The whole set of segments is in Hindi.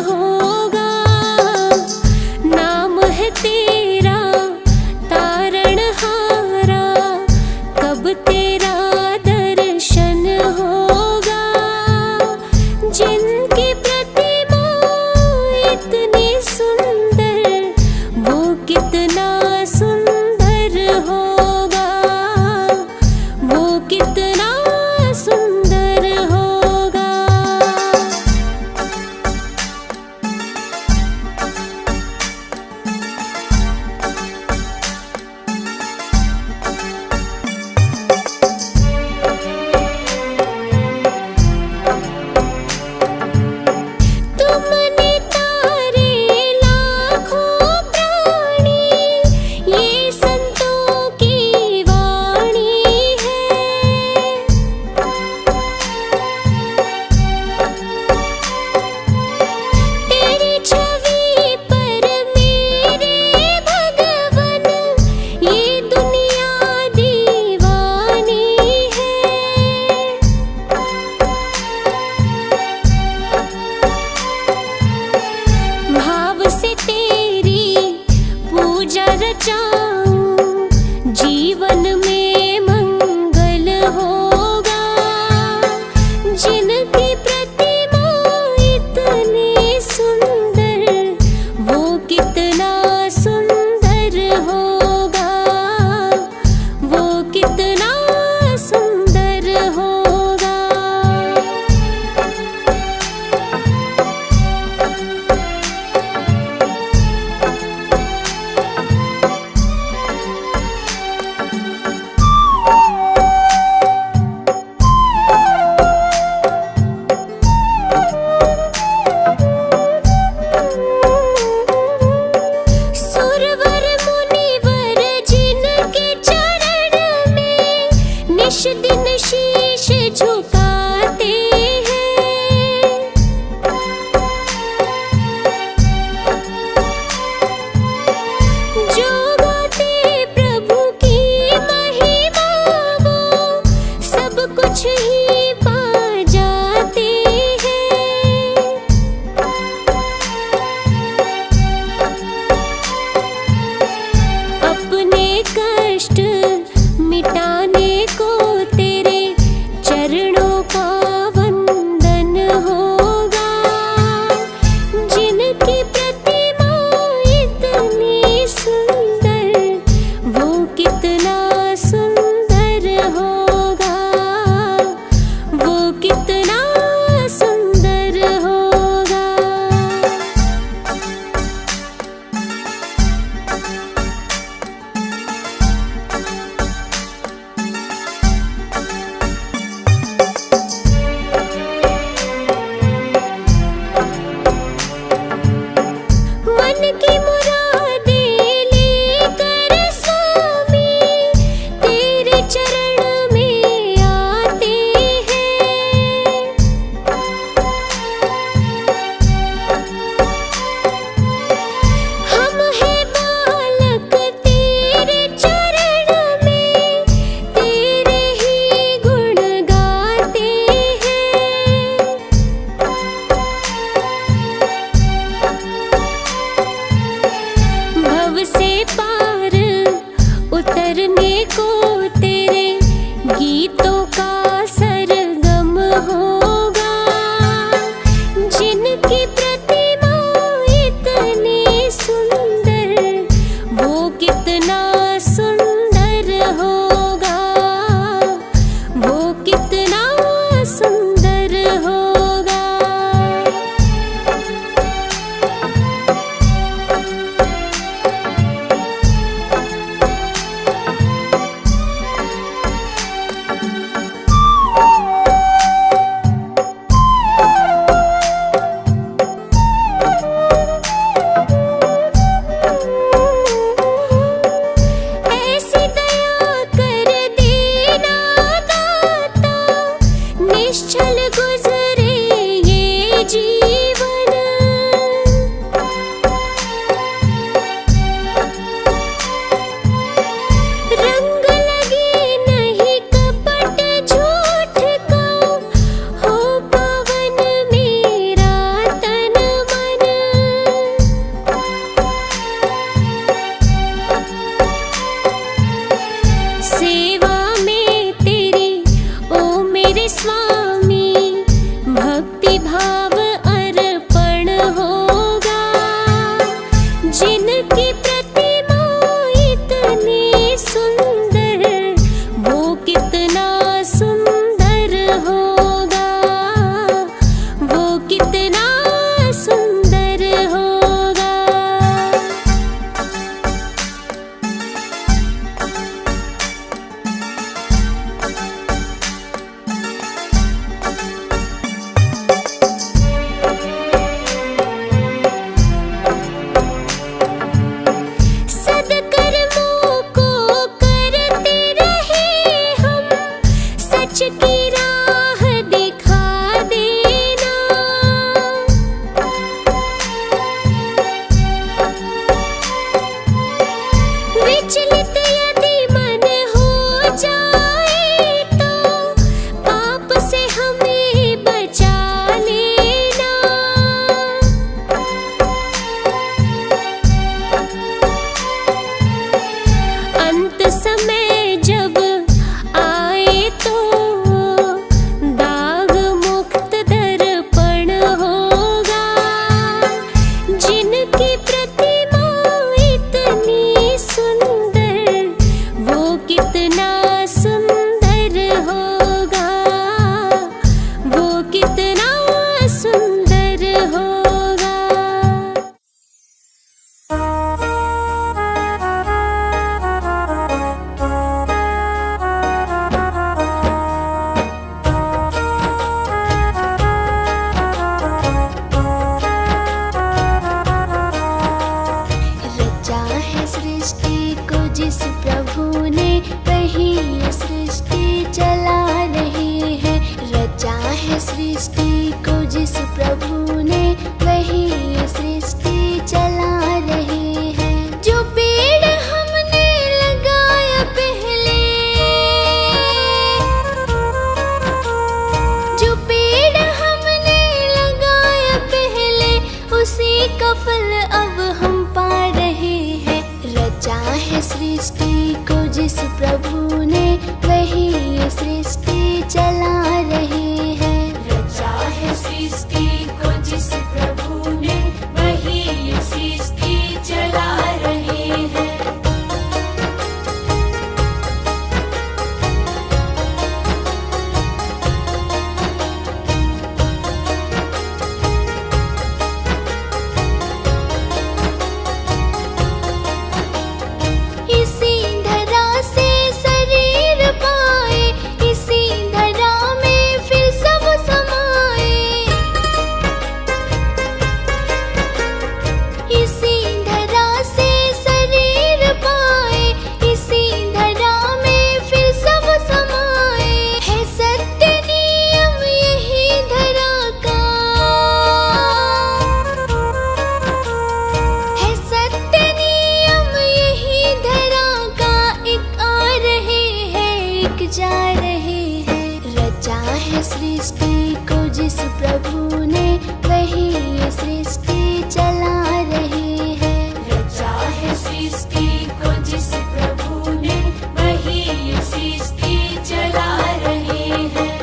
होगा। नाम है तेरा तारणहारा, कब तेरा दर्शन होगा। जिनकी प्रतिमा इतनी सुंदर, वो कितना सुंदर होगा, वो कितना सुंदर होगा। तुमने तारे लाखों प्राणी, ये संतों की वाणी है। तेरी छवि पर मेरे भगवन, ये दुनिया दीवानी है। भाव से तेरी पूजा रचाऊं, जीवन में मंगल होगा। जिनकी प्रतिमा इतनी सुंदर, वो कितना सुंदर होगा, वो कितना सुंदर होगा। सृष्टि को जिस प्रभु ने, वही ये सृष्टि चला रहे हैं। रचा है सृष्टि को जिस प्रभु ने, वही ये सृष्टि चला रहे हैं। इसी धरा से शरीर पाए, इसी धरा में फिर सब समाए। इसी धरा से शरीर पाए, इसी धरा में फिर सब समाए। है सत्य नियम यही धरा का, है सत्य नियम यही धरा का। एक आ रहे हैं, एक जा रहे हैं। रचा है सृष्टि को जिस प्रभु ने, वही ये सृष्टि चला रहे हैं। रचा है सृष्टि को जिस प्रभु ने, वही ये सृष्टि चला रहे हैं।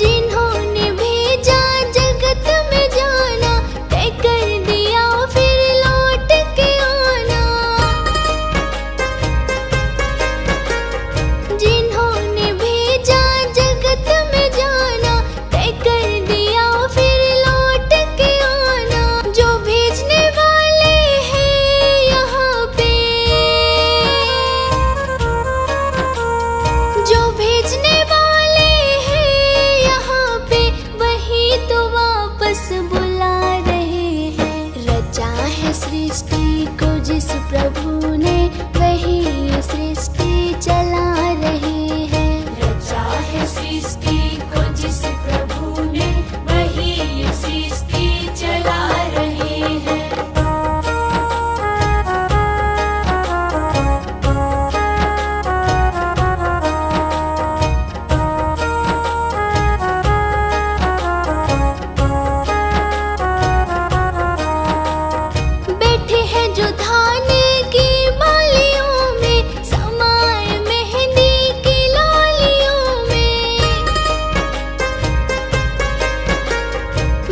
जिन्होंने भेजा जगत में जाना, तय कर दिया फिर लौट के आना। जिन्होंने भेजा जगत में जाना, तय कर दिया फिर लौट के आना। जो भेजने वाले हैं यहाँ पे, जो भेजने वाले हैं यहाँ पे, वही तो वापस बुला रहे हैं। रचा है सृष्टि को जिस प्रभु ने, वही ये सृष्टि चला रहे हैं। रचा है सृष्टि को जिस प्रभु ने, वही ये सृष्टि चला रहे हैं। बैठे हैं जो धान की बालियों में, समाए मेहंदी की लालियों में।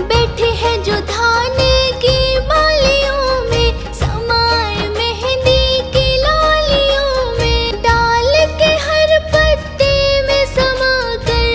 बैठे हैं जो धान की बालियों में, समाए मेहंदी की लालियों में। डाल के हर पत्ते में समा कर,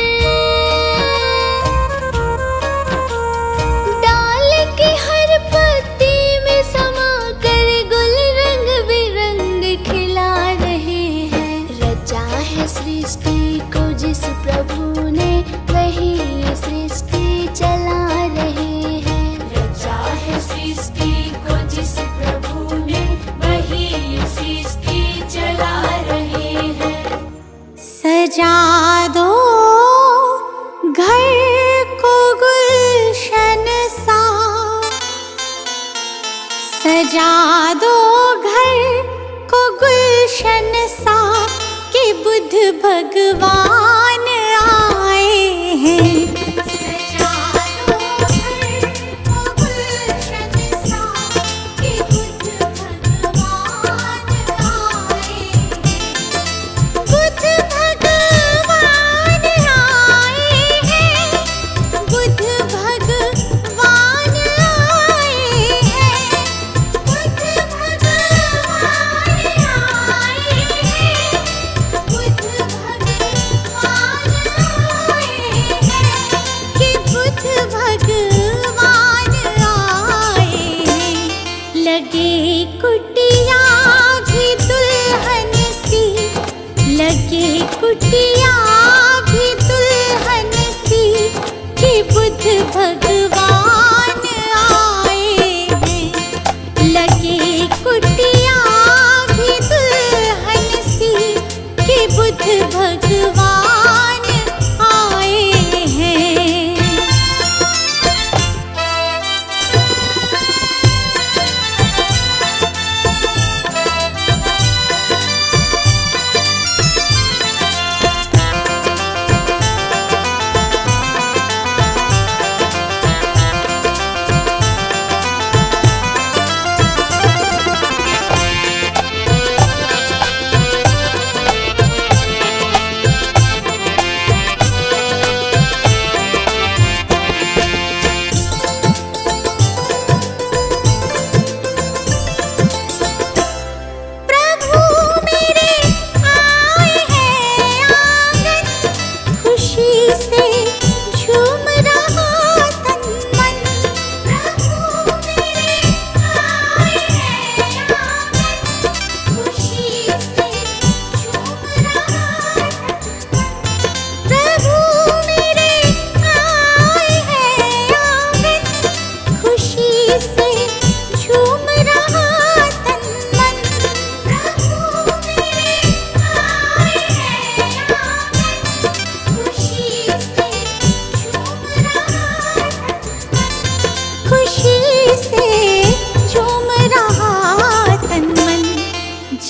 डाल के हर पत्ते में समा कर, गुल रंग बिरंग खिला रहे हैं। रचा है सृष्टि को जिस प्रभु ने, वही ये सृष्टि चला रहे हैं। रचा है सृष्टि को जिस प्रभु ने, वही ये सृष्टि चला रहे हैं। सजा दो घर को गुलशन सा, सजा दो घर को गुलशन सा, कि बुद्ध भगवान आए हैं। सजा दो घर को गुलशन सा, कि बुद्ध भगवान आए हैं। बुद्ध भगवान आए हैं, बुद्ध भगवान आए हैं। बुद्ध भगवान आए हैं, बुद्ध भगवान आए हैं।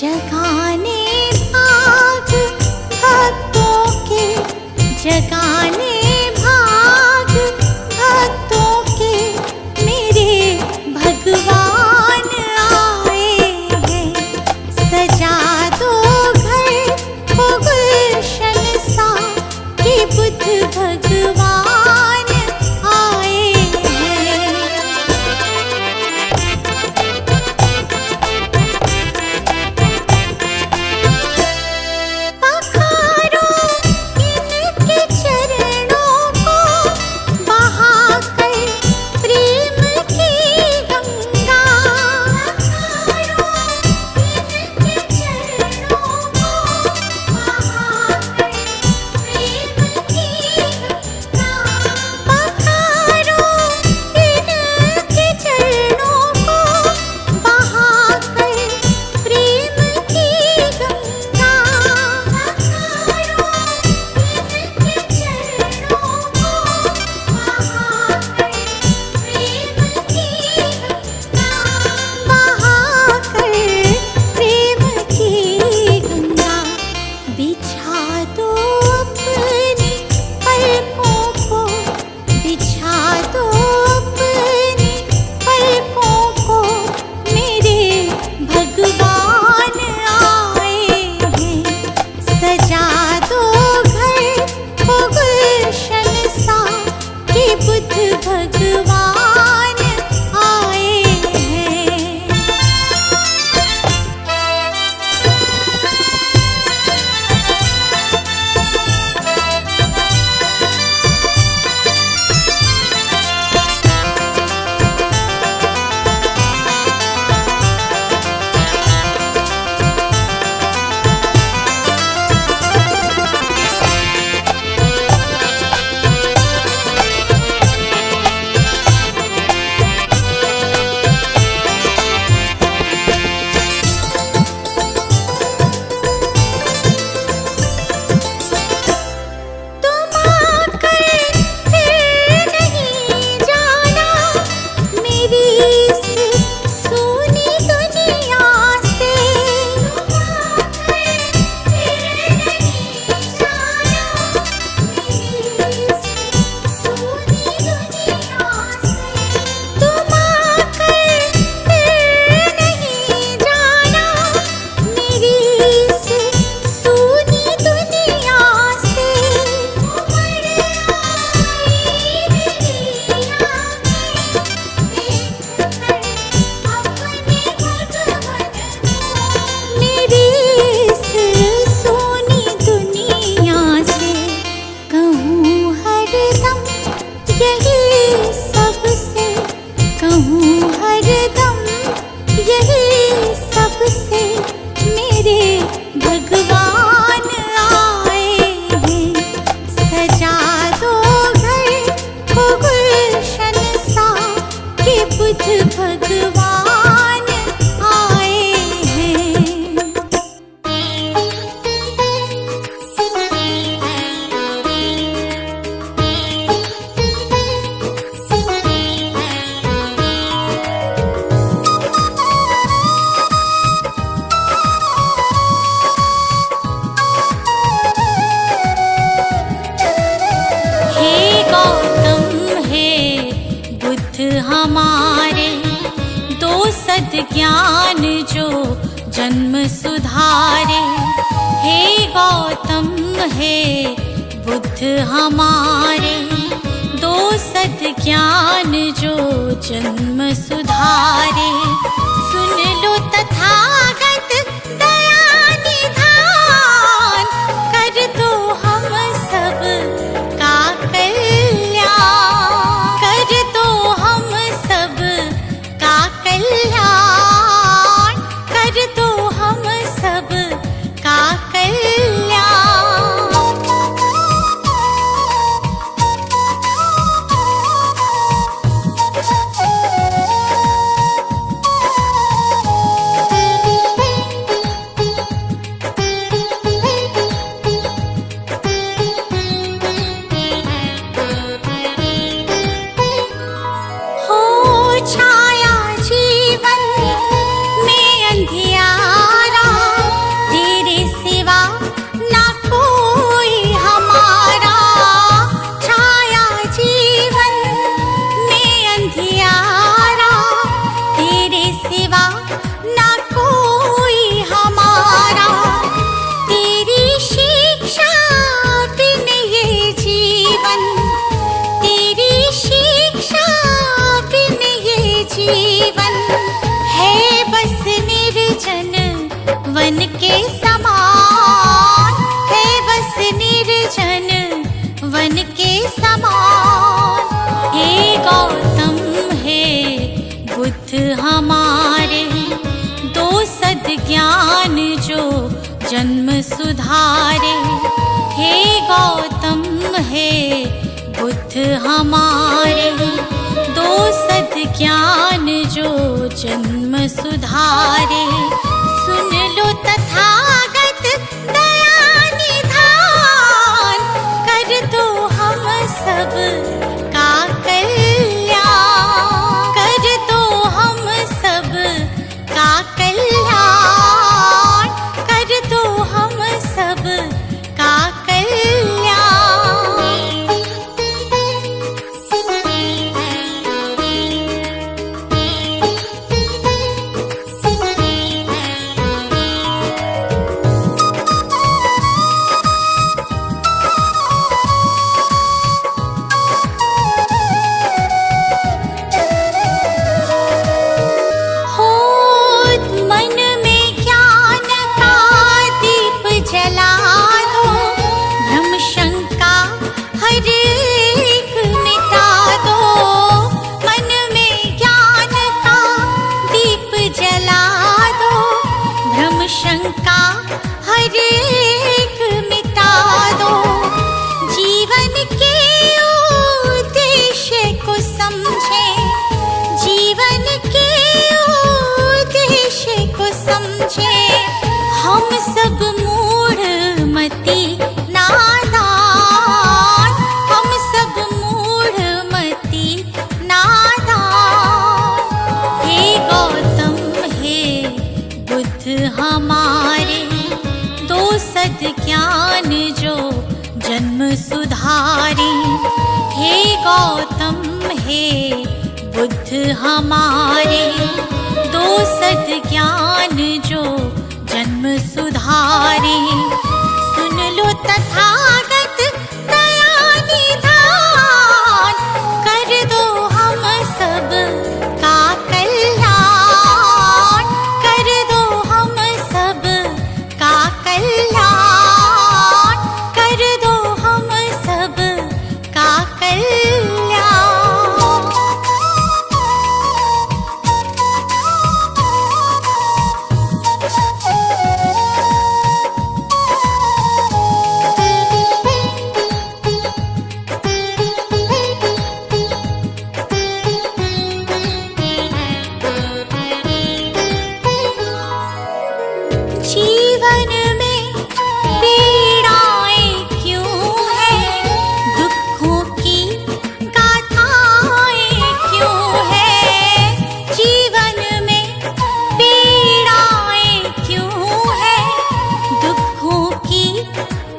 जगाने भाग भक्तों के, जगाने भाग भक्तों के, मेरे भगवान आए हैं। सजा दो घर को गुलशन सा, कि बुद्ध भगवान आए हैं। पखारो इनके चरणों को, बहाकर प्रेम की गंगा। पखारो इनके चरणों को, बहाकर प्रेम की गंगा। पखारो इनके चरणों को, बहाकर प्रेम की गंगा। पखारो इनके चरणों को, बहाकर प्रेम की गंगा। बहाकर प्रेम की गंगा। बिछा दो अपनी पलकों को, बिछा दो अपनी पलकों को, मेरे भगवान आए हैं। सजा दो घर को गुलशन सा, कि बुद्ध भगवान आए हैं। तुम आकर फिर नहीं जाना मेरी इस सूनी दुनिया से। तुम आकर फिर नहीं जाना मेरी इस सूनी दुनिया से। तुम आकर फिर नहीं जाना मेरी इस सूनी दुनिया से। उमड़ आई मेरी आँखें देखकर अपने भगवन को। मेरी इस सूनी दुनिया से कहूँ हरदम यही सबसे, कहूँ हरदम यही सबसे, मेरे भगवान आए हैं। सजा दो घर को गुलशन सा, कि बुद्ध भगवान आए हैं। हे गौतम हे बुद्ध हमारे, दो सद्ज्ञान जो जन्म सुधारे। हे गौतम हे बुद्ध हमारे, दो सद्ज्ञान जो जन्म सुधारे। सुन लो तथागत दया निधान, कर दो हम सब का कल्याण, कर दो हम सब का कल्याण, कर दो हम सब का कल्याण। जीवन है बस निर्जन वन के समान, है बस निर्जन वन के समान। हे गौतम हे बुद्ध हमारे, दो सद्ज्ञान जो जन्म सुधारे। हे गौतम हे बुद्ध हमारे, दो सद्ज्ञान जो जन्म सुधारे। सुन लो तथागत दया निधान, कर दो हम सब का कल्याण, कर दो हम सब का कल्याण, कर दो हम सब का कल्याण। शंका हर एक मिटा दो, जीवन के उद्देश्य को समझे, जीवन के उद्देश्य को समझे। हम सब मूढ़ मति नादान, हम सब मूढ़ मति नादान। हे गौतम हे बुद्ध हमारे, दो सद्ज्ञान जो जन्म सुधारे। हे गौतम हे बुद्ध हमारे, दो सद्ज्ञान जो जन्म सुधारे। सुन लो तथागत दया निधान, कर दो हम सब का कल्याण, कर दो हम सब का कल्याण, कर दो हम सब का कल्याण। जीवन में पीड़ाएं क्यों हैं, दुखों की गाथाएं क्यों हैं। जीवन में पीड़ाएं क्यों हैं, दुखों की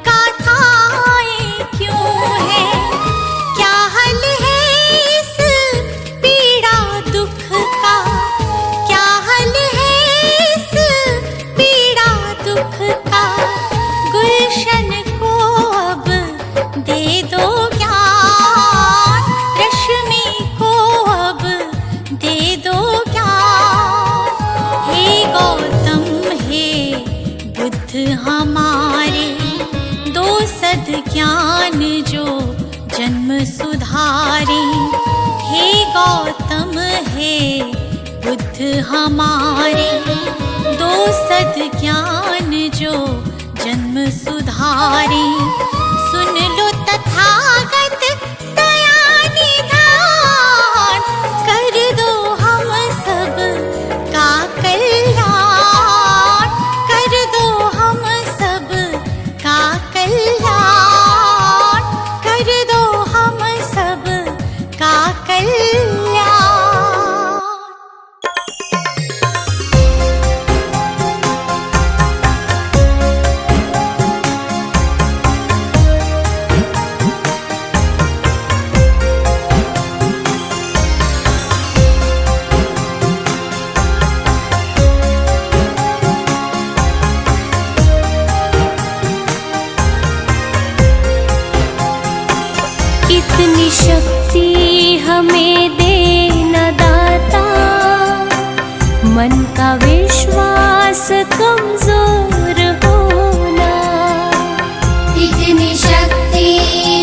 गाथाएं क्यों हैं। क्या हल है इस पीड़ा दुख का, क्या हल है इस पीड़ा दुख का। गुलशन को अब दे दो ज्ञान, रश्मि को अब दे दो ज्ञान। हे गौतम हे बुद्ध हमारे, दो सद्ज्ञान जो जन्म सुधारे। हे गौतम हे बुद्ध हमारे, दो सद्ज्ञान जो जन्म सुधारे। सुन लो तथागत दया निधान, कर दो हम सब का कल्याण, कर दो हम सब का कल्याण, कर दो हम सब का कल्याण। इतनी शक्ति हमें देना दाता, मन का विश्वास कमजोर होना। इतनी शक्ति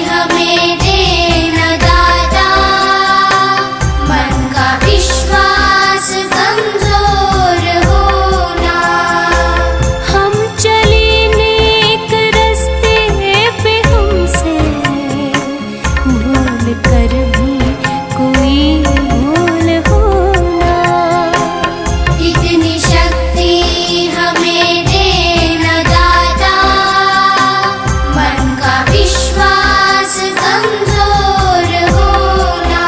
हमें देना दाता, मन का विश्वास कमजोर होना। हम चले नेक रास्ते पे, हमसे भूल कर भी कोई भूल होना। इतनी शक्ति हमें देना दाता, मन का विश्वास कमजोर होना।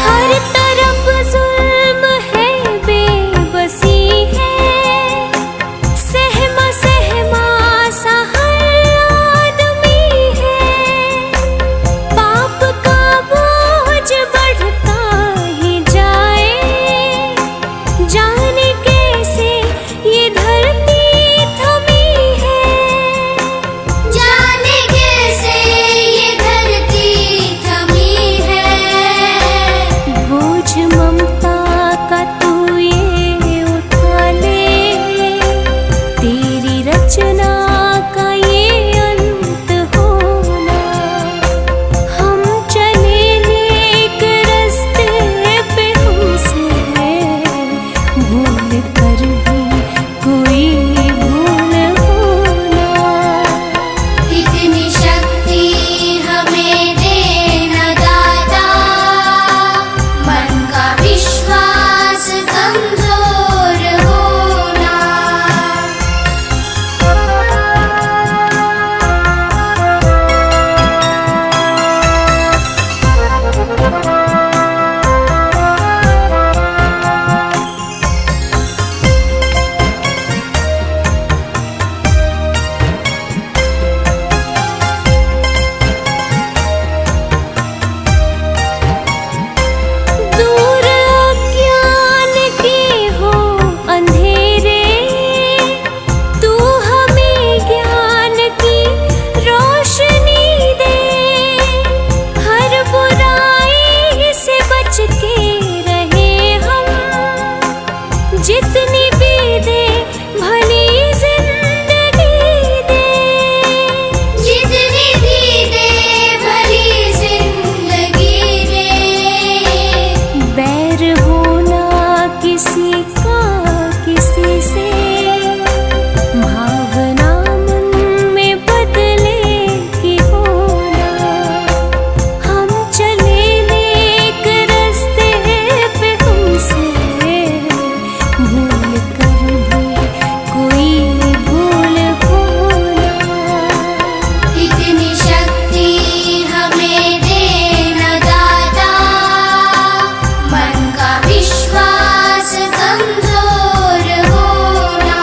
हर तरफ जुल्म है, बेबसी है, सहमा सहमा सा हर आदमी है। पाप का बोझ बढ़ता ही जाए, जाने कैसे ये धरती थमी है। जाने कैसे ये धरती थमी है। बोझ ममता का तू ये उठा ले, तेरी रचना का ये अंत होना। हम चले नेक रास्ते पे, हमसे भूल कर भी कोई भूल होना। इतनी शक्ति हमें देना दाता, मन का विश्वास कमजोर होना। दूर अज्ञान के हो अंधेरे, तू हमें ज्ञान की रोशनी दे। हर बुराई से बच के रहे हम, जितनी भी दे भली जिंदगी दे। जितनी भी दे भली जिंदगी दे। बैर होना किसी का किसी से, भावना मन में बदले की होना। हम चले नेक रास्ते पे, हमसे भूल कर भी कोई भूल होना। इतनी शक्ति हमें देना दाता, मन का विश्वास कमजोर होना।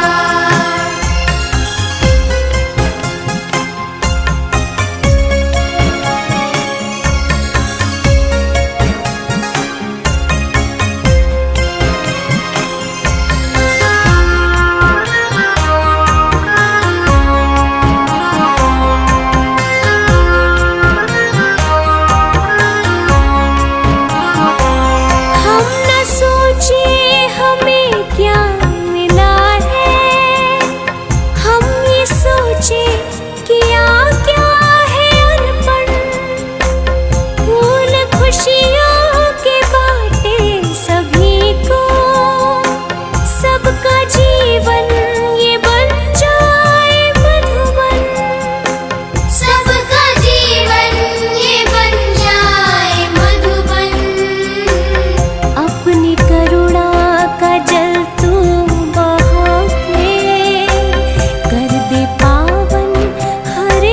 हम न सोचे हमें क्या मिला है, हम ये सोचे किया क्या है अर्पण। फूल खुशियों के बाटे सभी को, सबका जीवन ये बन जाए मधुबन। सबका जीवन ये बन जाए मधुबन। अपनी करुणा का जल तू बहा के, कर दे पावन हर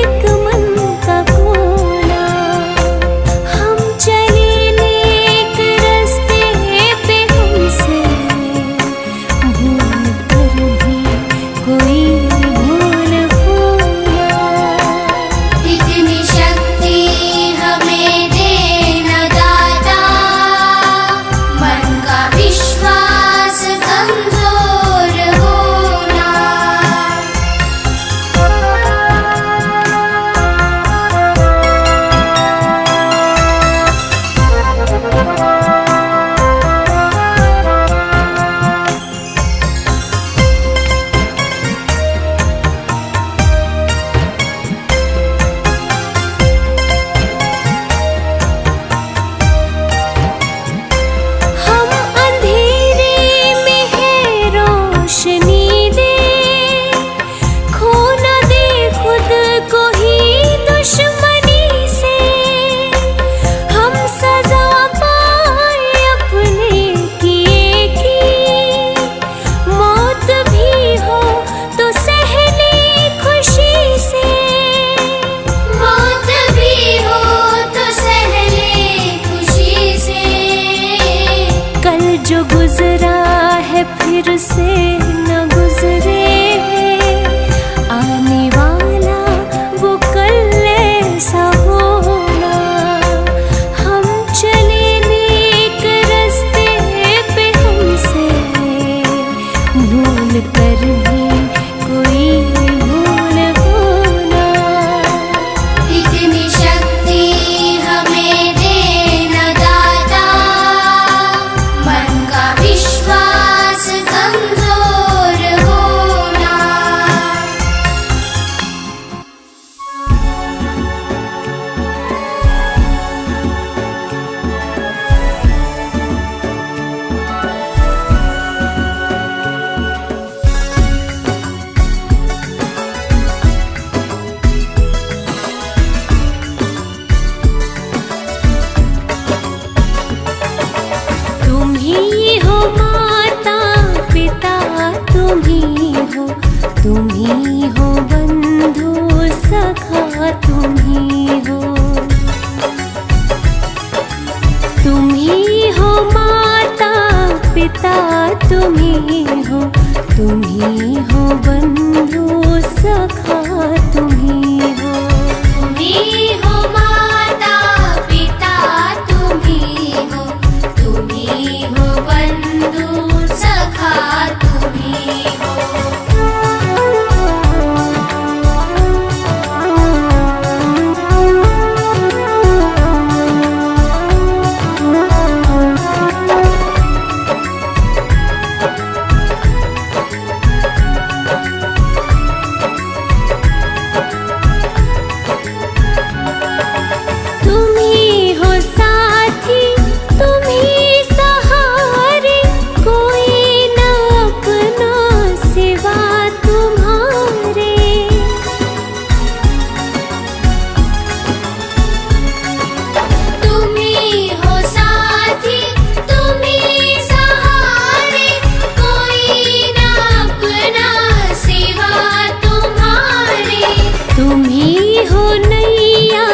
तुम्ही हो नैया,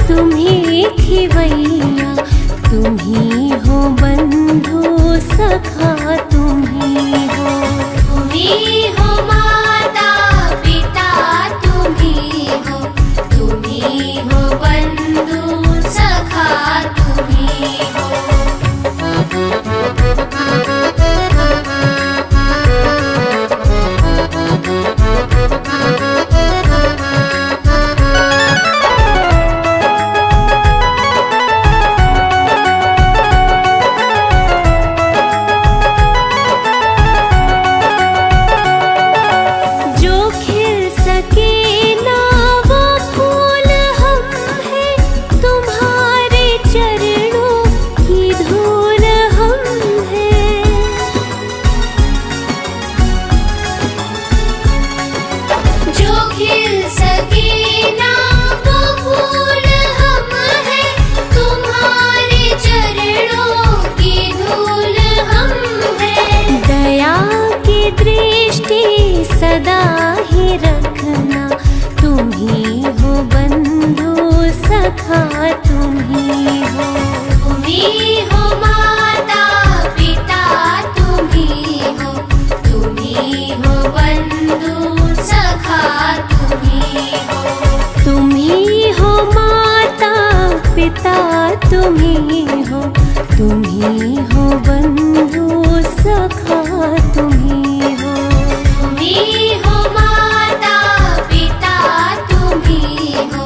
तुम्ही खिवैया, तुम्ही हो बंधु सखा, तुम्ही हो। तुम्ही हो माता पिता, तुम्ही हो बंधु सखा, तुम्ही हो। जो खिल सके ना वो फूल हम हैं, तुम्हारे चरणों की धूल हम हैं। जो खिल सके ना वो फूल हम हैं, तुम्हारे चरणों की धूल हम हैं। दया की दृष्टि सदा ही रखना, तुम्ही हो बंधु सखा, तुम्ही हो। तुम्ही हो माता पिता, तुम्ही हो बंधु सखा, तुम्ही हो। तुम्ही हो माता पिता, तुम्ही हो बंधु सखा, तुम्ही हो। तुम्ही हो माता पिता, तुम्ही हो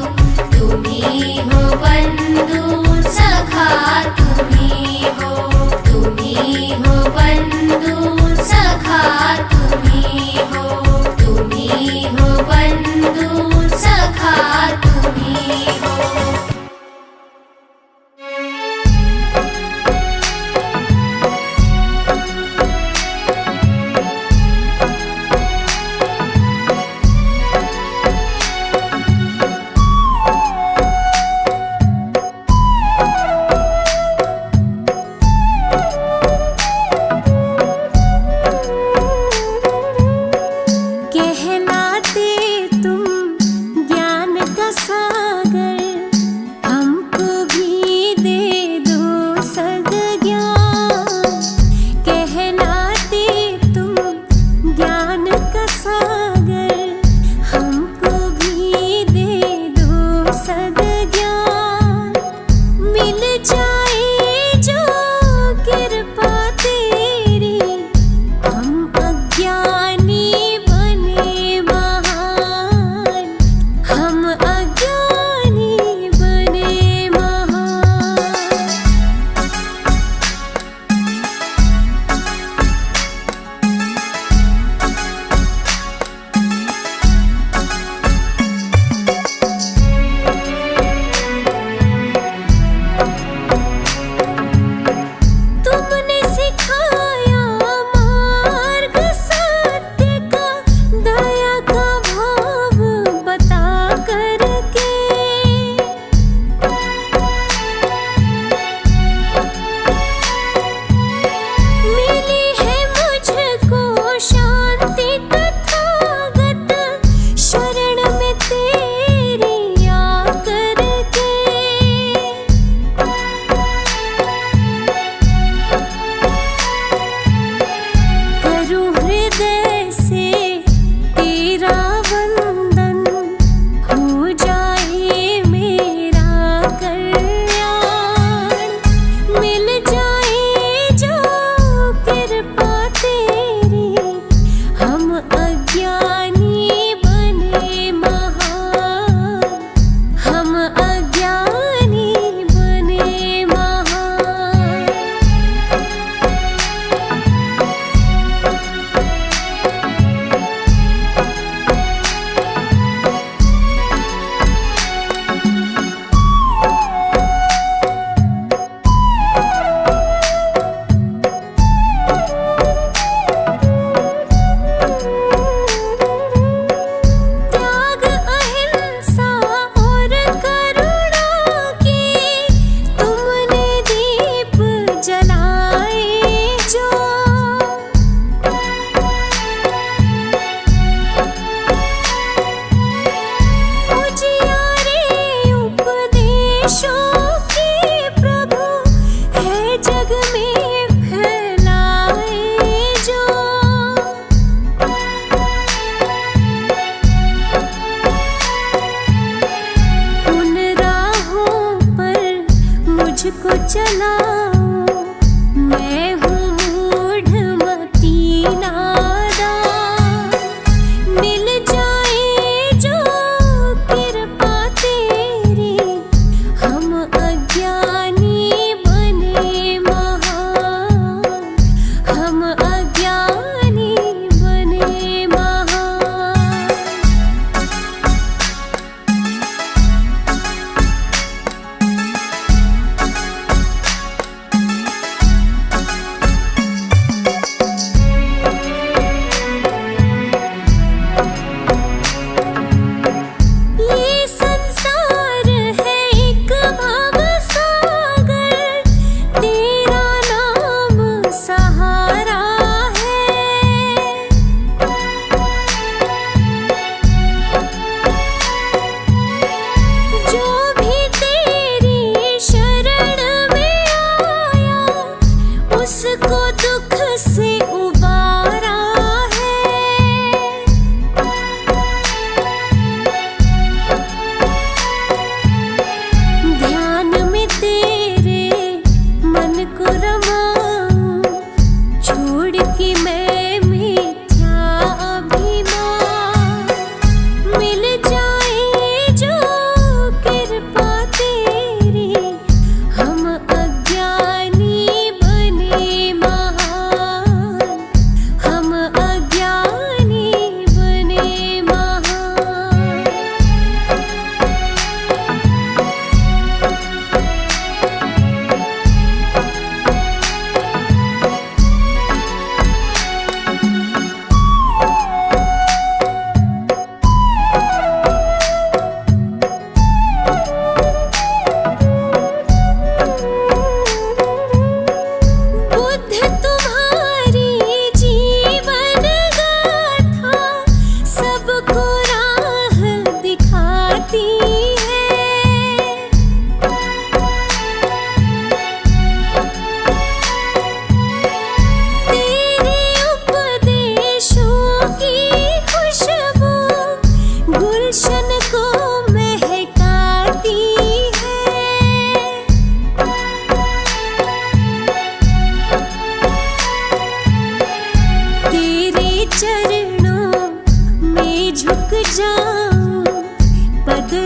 बंधु सखा, तुम्ही हो बंधु सखा, तुम्ही हो बंधु सखा, तुम्ही हो।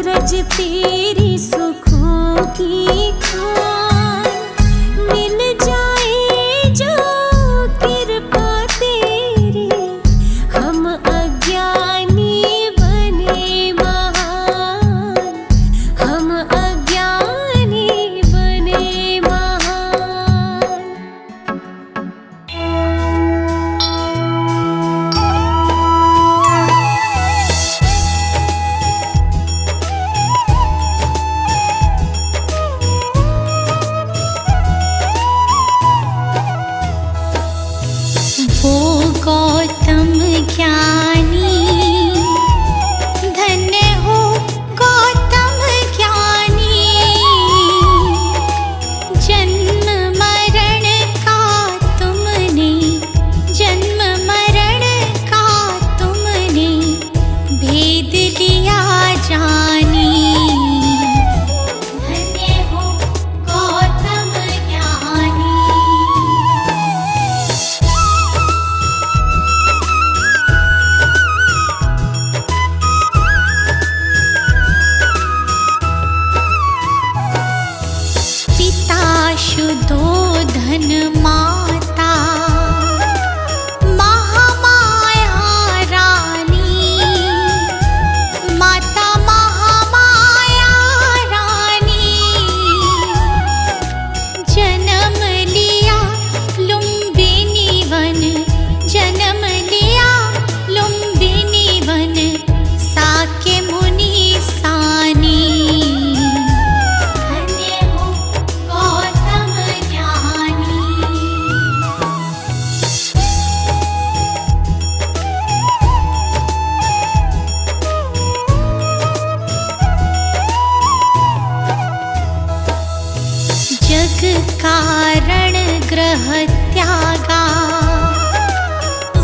सूरज तेरी सुखों की खान, मिल जाए जो कृपा तेरी, हम अज्ञानी बने महान, हम अज्ञानी बने महान। वो गौतम ज्ञानी, धन्य हो गौतम ज्ञानी, जन्म मरण का तुमने, जन्म मरण का तुमने भेद लिया जानी, धन्य हो गौतम ज्ञानी। पिता शुद्धोधन माता, महामाया रानी, माता महामाया रानी, जन्म लिया लुम्बिनी वन, जन्म लिया लुम्बिनी वन, साके मुनि सानी, धन्य हो गौतम ज्ञानी। जग कारण ग्रह त्यागा,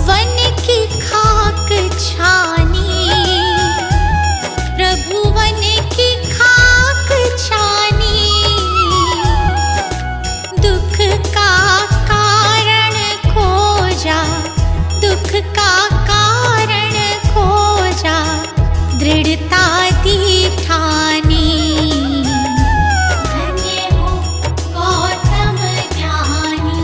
वन की खाक छानी, प्रभु वन की खाक छानी, दुख का कारण खोजा, दुख का कारण खोजा, दृढ़ता दी ठानी, धन्य हो गौतम ज्ञानी।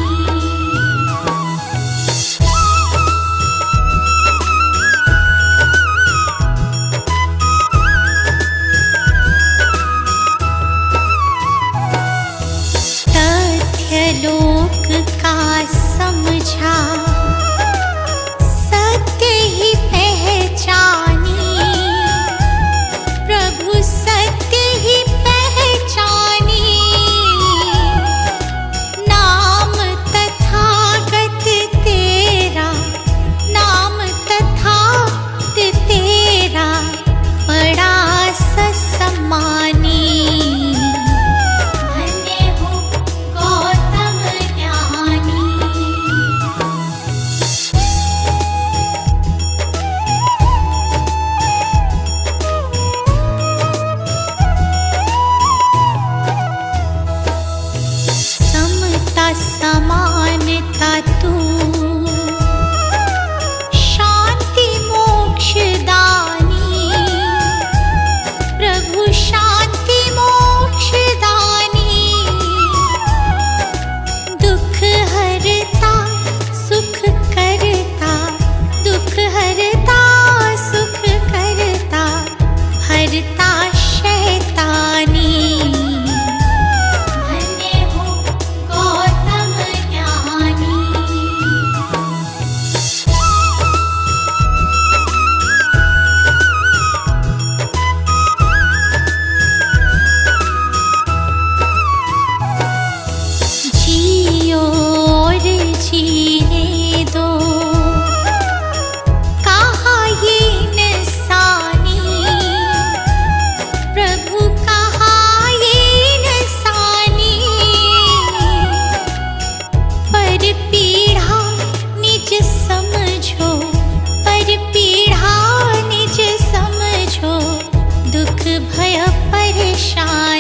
तथ्य लोक का समझा, सत्य ही पहचानी, प्रभु सत्य ही पहचानी, नाम तथागत तेरा, नाम तथागत तेरा, बड़ा ससम्मानी, धन्य हो गौतम ज्ञानी। समता समानता तू, शांति मोक्ष दानी, प्रभु शांति मोक्ष दानी, दुख हरता सुख करता, दुख हरता सुख करता, हरता शैतानी, धन्य हो गौतम ज्ञानी। जियो और जीने दो, कहा ये इंसानी, प्रभु कहा ये इंसानी, पर पीढ़ा निज समझो, पर पीढ़ा निज समझो, दुख भय परेशानी,